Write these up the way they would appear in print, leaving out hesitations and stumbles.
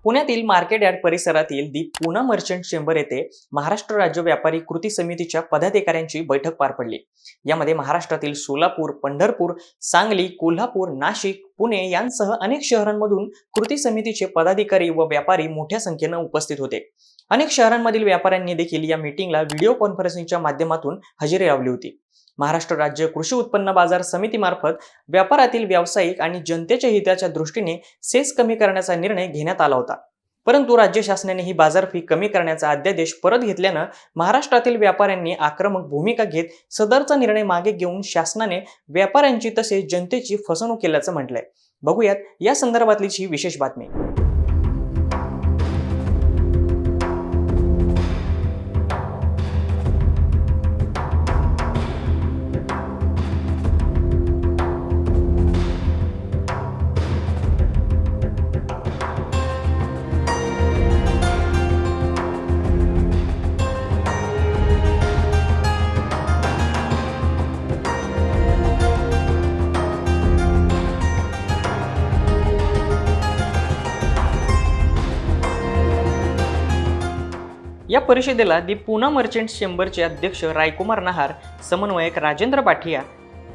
पुण्यातील market yard परिसरातील दी Poona merchant chamber येथे महाराष्ट्र राज्य व्यापारी कृती समितीच्या पदाधिकाऱ्यांची बैठक पार पडली। यामध्ये महाराष्ट्रातील सोलापूर, पंढरपूर, सांगली, कोल्हापूर, नाशिक, पुणे यांसह अनेक शहरांमधून कृती समितीचे पदाधिकारी व व्यापारी मोठ्या संख्येने उपस्थित होते। अनेक शहरांमधील व्यापाऱ्यांनी देखील या मीटिंगला व्हिडिओ कॉन्फरन्सिंगच्या माध्यमातून हजेरी लावली होती। महाराष्ट्र राज्य कृषी उत्पन्न बाजार समितीमार्फत व्यापारातील व्यावसायिक आणि जनतेच्या हिताच्या दृष्टीने सेस कमी करण्याचा निर्णय घेण्यात आला होता। परंतु राज्य शासनाने ही बाजार फी कमी करण्याचा अध्यादेश परत घेतल्याने महाराष्ट्रातील व्यापाऱ्यांनी आक्रमक भूमिका घेत सदरचा निर्णय मागे घेऊन शासनाने व्यापाऱ्यांची तसेच जनतेची फसवणूक केल्याचं म्हटलंय। बघूयात या संदर्भातली ही विशेष बातमी। या परिषदेला दी पूना मर्चंट्स चेंबरचे अध्यक्ष रायकुमार नहार, समन्वयक Rajendra Bathiya,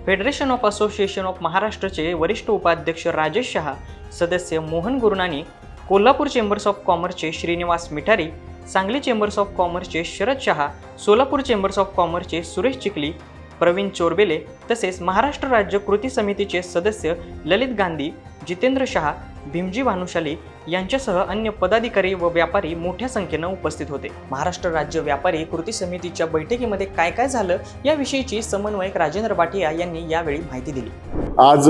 federation of association of महाराष्ट्रचे वरिष्ठ उपाध्यक्ष राजेश शहा, सदस्य मोहन गुरुनानी, कोल्हापूर चेंबर्स ऑफ कॉमर्सचे श्रीनिवास मिठारी, सांगली चेंबर्स ऑफ कॉमर्सचे शरद शहा, सोलापूर चेंबर्स ऑफ कॉमर्सचे सुरेश चिखली, प्रवीण चोरबेले तसेच महाराष्ट्र राज्य कृती समितीचे सदस्य ललित गांधी, जितेंद्र शहा, भीमजी भानुशाली यांच्यासह अन्य पदाधिकारी व व्यापारी मोठ्या संख्येने उपस्थित होते। महाराष्ट्र राज्य व्यापारी कृती समितीच्या बैठकीमध्ये काय काय झालं याविषयीची समन्वयक राजेंद्र बाठिया यांनी यावेळी माहिती दिली। आज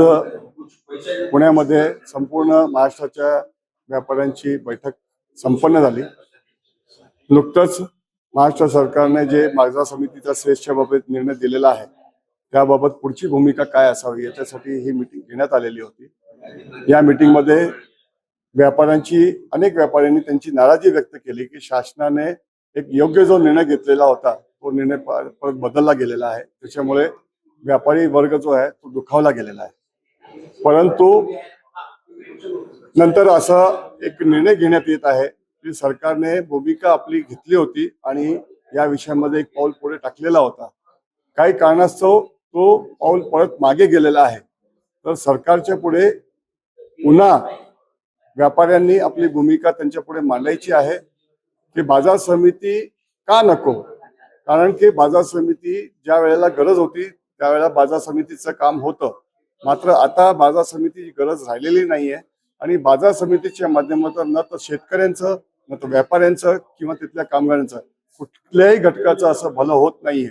पुण्यामध्ये संपूर्ण महाराष्ट्राच्या व्यापाऱ्यांची बैठक संपन्न झाली। नुकतंच महाराष्ट्र सरकारने जे बाजार समितीच्या सेसच्या बाबत निर्णय दिलेला आहे त्याबाबत पुढची भूमिका काय असावी याच्यासाठी ही मीटिंग घेण्यात आलेली होती। या मीटिंगमध्ये अनेक व्यापाऱ्यांनी त्यांची नाराजी व्यक्त केली की शासनाने एक योग्य जो निर्णय घेतलेला होता तो निर्णय परत बदलला गेलेला आहे, त्याच्यामुळे व्यापारी वर्ग जो आहे तो दुखावला गेलेला आहे। परंतु नंतर असा एक निर्णय घेण्यात येत आहे की सरकारने भूमिका आपली घेतली होती आणि या विषयामध्ये एक पाऊल पुढे टाकलेला होता। काही कारणास्तव तो पाऊल परत मागे गेलेला आहे। तर सरकारच्या पुढे पुन्हा व्यापाऱ्यांनी आपली भूमिका त्यांच्या पुढे मांडायची आहे की बाजार समिती का नको। कारण की बाजार समिती ज्या वेळेला गरज होती त्यावेळेला बाजार समितीचं काम होतं, मात्र आता बाजार समितीची गरज राहिलेली नाहीये आणि बाजार समितीच्या माध्यमातून न तर शेतकऱ्यांचं, न तर व्यापाऱ्यांचं किंवा तिथल्या कामगारांचं कुठल्याही घटकाचं असं भलं होत नाहीये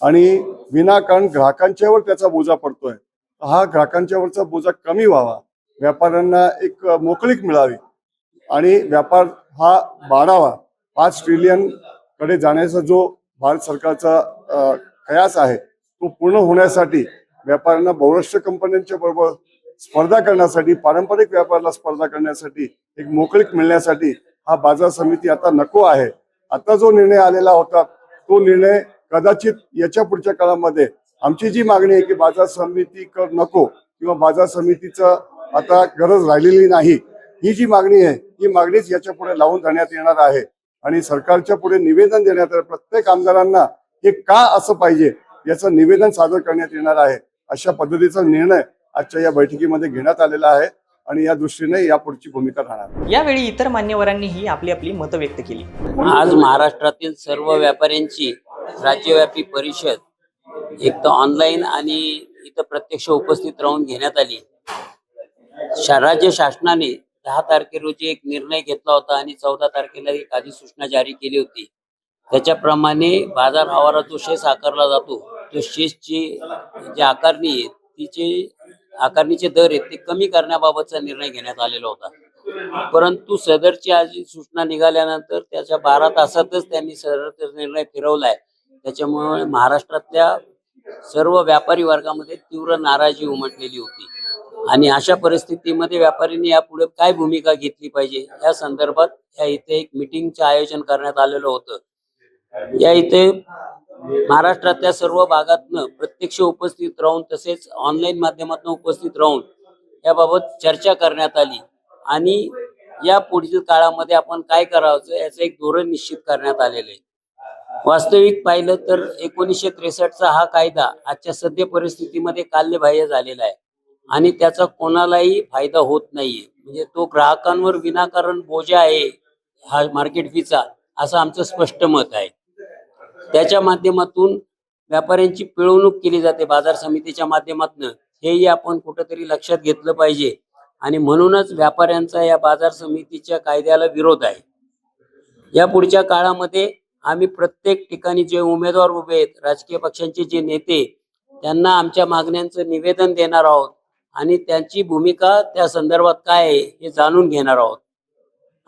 आणि विनाकारण ग्राहकांच्यावर त्याचा बोजा पडतोय। हा ग्राहकांच्यावरचा बोजा कमी व्हावा, व्यापाऱ्यांना एक मोकळीक मिळावी आणि व्यापार हा वाढावा। 5 ट्रिलियन कडे जाण्याचा जो भारत सरकारचा कयास आहे तो पूर्ण होण्यासाठी व्यापाऱ्यांना बहुराष्ट्रीय कंपन्यांच्या बरोबर स्पर्धा करण्यासाठी, पारंपरिक व्यापाराला स्पर्धा करण्यासाठी एक मोकळीक मिळण्यासाठी हा बाजार समिती आता नको आहे। आता जो निर्णय आलेला होता तो निर्णय कदाचित याच्या पुढच्या काळामध्ये आमची जी मागणी आहे की बाजार समिती नको किंवा बाजार समितीचं आता गरज राहिलेली नाही, ही जी मागणी आहे ही मागणीच याच्या पुढे लावून धरण्यात येणार आहे आणि सरकारच्या पुढे निवेदन देण्यात येणार। प्रत्येक आमदारांना हे का असं पाहिजे याचं निवेदन सादर करण्यात येणार आहे। अशा पद्धतीचा निर्णय आजच्या या बैठकीमध्ये घेण्यात आलेला आहे आणि या दृष्टीने यापुढची भूमिका राहणार। यावेळी इतर मान्यवरांनीही आपली आपली मतं व्यक्त केली। आज महाराष्ट्रातील सर्व व्यापाऱ्यांची राज्यव्यापी परिषद एक तर ऑनलाईन आणि इथं प्रत्यक्ष उपस्थित राहून घेण्यात आली। राज्य शासनाने 10 तारखे रोजी एक निर्णय घेतला होता आणि 14 तारखेला एक अधिसूचना जारी केली होती। त्याच्याप्रमाणे बाजार आवारात जो शेस आकारला जातो तो शेसची जी आकारणी आहे तिचे आकारणीचे दर आहेत ते कमी करण्याबाबतचा निर्णय घेण्यात आलेला होता। परंतु सदरची आज सूचना निघाल्यानंतर त्याच्या 12 तासातच त्यांनी सदरचा निर्णय फिरवलाय। त्याच्यामुळे महाराष्ट्रातल्या सर्व व्यापारी वर्गामध्ये तीव्र नाराजी उमटलेली होती आणि अशा परिस्थितीमध्ये व्यापाऱ्यांनी यापुढे काय भूमिका घेतली पाहिजे या संदर्भात या इथे एक मीटिंगचं आयोजन करण्यात आलेलं होतं। या इथे महाराष्ट्रातल्या सर्व भागातनं प्रत्यक्ष उपस्थित राहून तसेच ऑनलाईन माध्यमातून उपस्थित राहून याबाबत चर्चा करण्यात आली आणि या पुढील काळामध्ये आपण काय करावं याचं एक धोरण निश्चित करण्यात आलेलं आहे. वास्तविक पाहिलं तर 1963चा हा कायदा आजच्या सद्य परिस्थितीमध्ये काल्यबाह्य झालेला आहे आणि त्याचा कोणालाही फायदा होत नाहीये. म्हणजे तो ग्राहकांवर विनाकारण बोजा आहे हा मार्केट फीचा, असं आमचं स्पष्ट मत आहे. त्याच्या माध्यमातून व्यापाऱ्यांची पिळवणूक केली जाते बाजार समितीच्या माध्यमातून, हेही आपण कुठंतरी लक्षात घेतलं पाहिजे आणि म्हणूनच व्यापाऱ्यांचा या बाजार समितीच्या कायद्याला विरोध आहे. या पुढच्या काळामध्ये आम्ही प्रत्येक ठिकाणी जे उमेदवार उभे आहेत, राजकीय पक्षांचे जे नेते, त्यांना आमच्या मागण्यांचं निवेदन देणार आहोत आणि त्यांची भूमिका त्या संदर्भात काय आहे हे जाणून घेणार आहोत.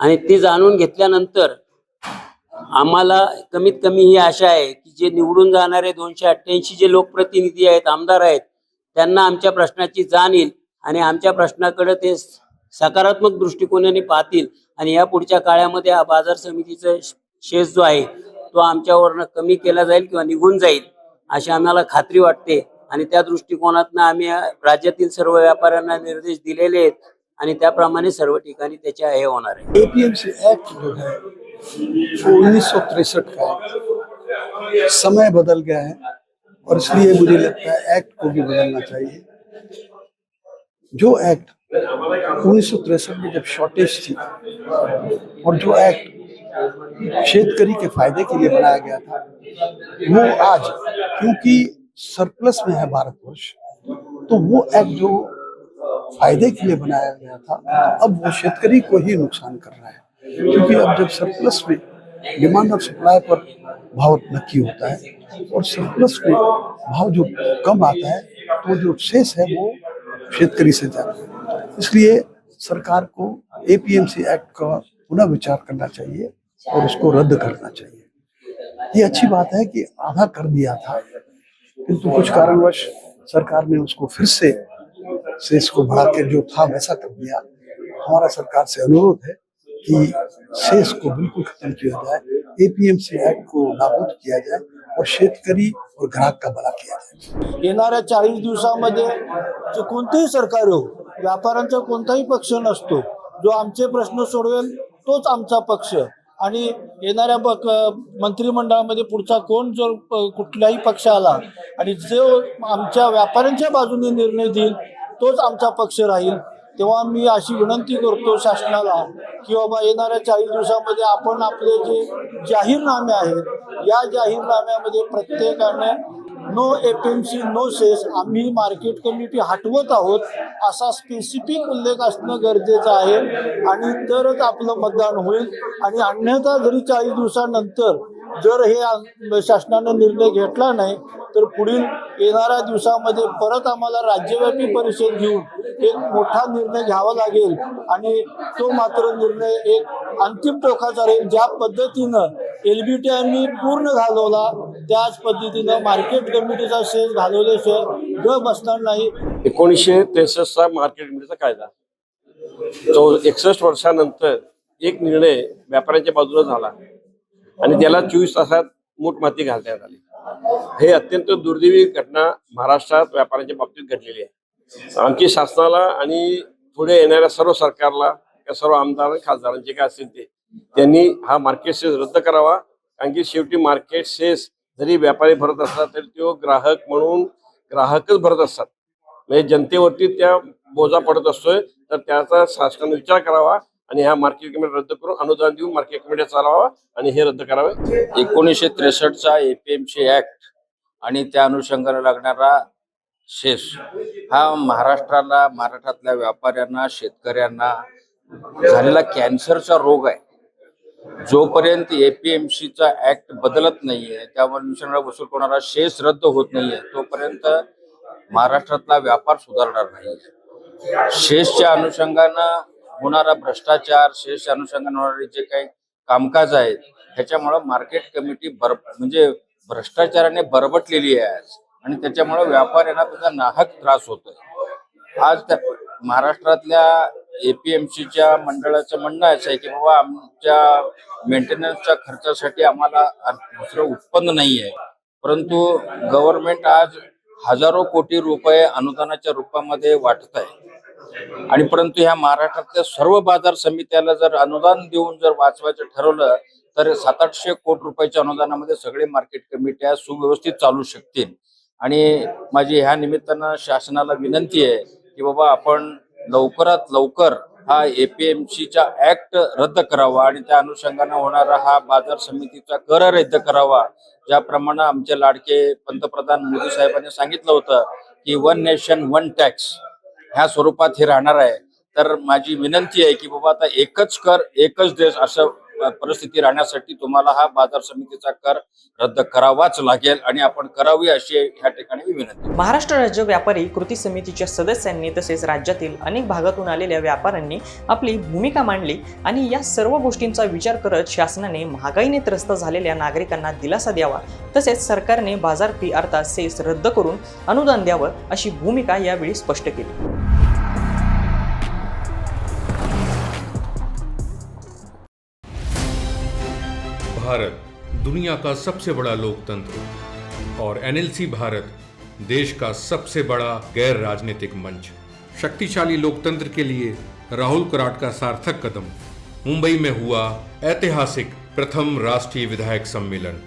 आणि ती जाणून घेतल्यानंतर आम्हाला कमीत कमी ही आशा आहे की जे निवडून जाणारे 288 जे लोकप्रतिनिधी आहेत, आमदार आहेत, त्यांना आमच्या प्रश्नाची जाण येईल आणि आमच्या प्रश्नाकडे ते सकारात्मक दृष्टिकोनाने पाहतील आणि या पुढच्या काळामध्ये हा बाजार समितीचा शेष जो आहे तो आमच्यावरनं कमी केला जाईल किंवा निघून जाईल अशी आम्हाला खात्री वाटते. आणि त्या दृष्टिकोनातनं आम्ही राज्यातील सर्व व्यापाऱ्यांना निर्देश दिलेले आहेत आणि त्याप्रमाणे सर्व ठिकाणी त्याच्या हे होणार आहे. एपीएमसी एक्ट जो है वो 1963 का है। समय बदल गया है और इसलिए मुझे लगता है एक्ट को भी बदलना चाहिए। जो एक्ट 1963 में जब शॉर्टेज थी और जो एक्ट शेतकरी के फायदे के लिए बनाया गया था, वो आज क्योंकि सरप्लस में है भारतवर्ष, तो वो एक्ट जो फायदे के लिए बनाया गया था, तो अब वो शेतकरी को ही नुकसान कर रहा है। क्योंकि अब जब सरप्लस में डिमांड और सप्लाई पर भाव नक्की होता है और सरप्लस में भाव जो कम आता है, तो जो शेष है वो शेतकरी से जाता है। इसलिए सरकार को एपीएमसी एक्ट का पुनः विचार करना चाहिए और उसको रद्द करना चाहिए। ये अच्छी बात है कि आधा कर दिया था, किंतु कुछ कारणवश सरकार ने उसको फिर से शेष को बढ़ा के जो था वैसा कर दिया। हमारा सरकार से अनुरोध है कि शेष को बिल्कुल खत्म किया जाए, एपीएमसी एक्ट को नाबूद किया जाए और शेतकरी और ग्राहक का भला किया जाए। येणाऱ्या 40 दिवसामध्ये जे कोणतेही सरकार हो, व्यापाऱ्यांचा कोणताही पक्ष नसतो, जो आमचे प्रश्न सोडवेल तोच आमचा पक्ष। आणि येणाऱ्या मंत्रिमंडळामध्ये पुढचा कोण जर कुठलाही पक्ष आला आणि जो आमच्या व्यापाऱ्यांच्या बाजूने निर्णय देईल तोच आमचा पक्ष राहील। तेव्हा मी अशी विनंती करतो शासनाला की बाबा येणाऱ्या 40 दिवसामध्ये आपण आपले जे जाहीरनामे आहेत, या जाहीरनाम्यामध्ये प्रत्येकाने नो एपीएमसी नो सेस, आम्ही मार्केट कमिटी हटवत आहोत असा स्पेसिफिक उल्लेख असणं गरजेचं आहे आणि तरच आपलं मतदान होईल। आणि अन्यथा जरी 40 दिवसानंतर जर हे शासनाने निर्णय घेतला नाही तर पुढील येणाऱ्या दिवसामध्ये परत आम्हाला राज्यव्यापी परिषद घेऊन एक मोठा निर्णय घ्यावा लागेल आणि तो मात्र निर्णय एक अंतिम टोकाचा राहील। ज्या पद्धतीनं एलबीटी आम्ही पूर्ण घालवला त्याच पद्धतीनं मार्केट कमिटीचा शेष घालवल्याशिवाय ग बसणार नाही। 1963चा मार्केट कमिटीचा कायदा जो 61 वर्षानंतर एक निर्णय व्यापाऱ्यांच्या बाजूला झाला आणि त्याला 24 तासात मूठ माती घालण्यात आली। हे अत्यंत दुर्दैवी घटना महाराष्ट्रात व्यापाऱ्यांच्या बाबतीत घडलेली आहे। आमची शासनाला आणि पुढे येणाऱ्या सर्व सरकारला, सर्व आमदार खासदारांचे काय असतील ते त्यांनी हा मार्केट सेस रद्द करावा। कारण की शेवटी मार्केट सेस जरी व्यापारी भरत असतात तरी तो ग्राहक म्हणून ग्राहकच भरत असतात, म्हणजे जनतेवरती त्या बोजा पडत असतोय। तर त्याचा शासनाने विचार करावा आणि हा मार्केट कमिटी रद्द करून अनुदान देऊन मार्केट कमिटी चालवावा आणि हे रद्द करावे। 1963चा एपीएमसी ऍक्ट आणि त्या अनुषंगाने लागणारा शेष हा महाराष्ट्रातल्या व्यापाऱ्यांना, शेतकऱ्यांना झालेला कॅन्सरचा रोग आहे। जोपर्यंत एपीएमसीचा ऍक्ट बदलत नाहीये, त्यावर अनुषंगाने वसूल होणारा शेष रद्द होत नाहीये, तोपर्यंत महाराष्ट्रातला व्यापार सुधारणार नाही। शेषच्या अनुषंगानं होणारा भ्रष्टाचार, शेष अनुषंगाने होणारे जे काही कामकाज आहेत त्याच्यामुळे मार्केट कमिटी म्हणजे भ्रष्टाचाराने बरबटलेली आहे आज आणि त्याच्यामुळे व्यापाऱ्यांना त्याचा नाहक त्रास होतोय। आज त्या महाराष्ट्रातल्या एपीएमसीच्या मंडळाचं म्हणणं असं आहे की बाबा आमच्या मेंटेनन्सच्या खर्चासाठी आम्हाला दुसरं उत्पन्न नाही आहे, परंतु गव्हर्नमेंट आज हजारो कोटी रुपये अनुदानाच्या रूपामध्ये वाटत आहे आणि परंतु ह्या महाराष्ट्रातल्या सर्व बाजार समित्याला जर अनुदान देऊन जर वाचवायचं ठरवलं तर 700-800 कोटी रुपयाच्या अनुदानामध्ये सगळे मार्केट कमिट्या सुव्यवस्थित चालू शकतील. आणि माझी ह्या निमित्तानं शासनाला विनंती आहे की बाबा आपण लवकरात लवकर हा APMCचा ऍक्ट रद्द करावा आणि त्या अनुषंगाने होणारा हा बाजार समितीचा कर रद्द करावा. ज्याप्रमाणे आमचे लाडके पंतप्रधान मोदी साहेबांनी सांगितलं होतं की 1 नेशन 1 टॅक्स ह्या स्वरूपात हे राहणार आहे. तर माझी विनंती आहे की बाबा आता एकच कर एकच देश असं परिस्थिती राहण्यासाठी तुम्हाला हा बाजार समितीचा कर रद्द करावाच लागेल आणि आपण करावी अशी ह्या ठिकाणी विनंती. महाराष्ट्र राज्य व्यापारी कृती समितीच्या सदस्यांनी तसेच राज्यातील अनेक भागातून आलेल्या व्यापाऱ्यांनी आपली भूमिका मांडली आणि या सर्व गोष्टींचा विचार करत शासनाने महागाईने त्रस्त झालेल्या नागरिकांना दिलासा द्यावा तसेच सरकारने बाजार फी अर्थात सेस रद्द करून अनुदान द्यावं अशी भूमिका यावेळी स्पष्ट केली. भारत दुनिया का सबसे बड़ा लोकतंत्र और NLC भारत देश का सबसे बड़ा गैर राजनीतिक मंच। शक्तिशाली लोकतंत्र के लिए राहुल कराट का सार्थक कदम। मुंबई में हुआ ऐतिहासिक प्रथम राष्ट्रीय विधायक सम्मेलन।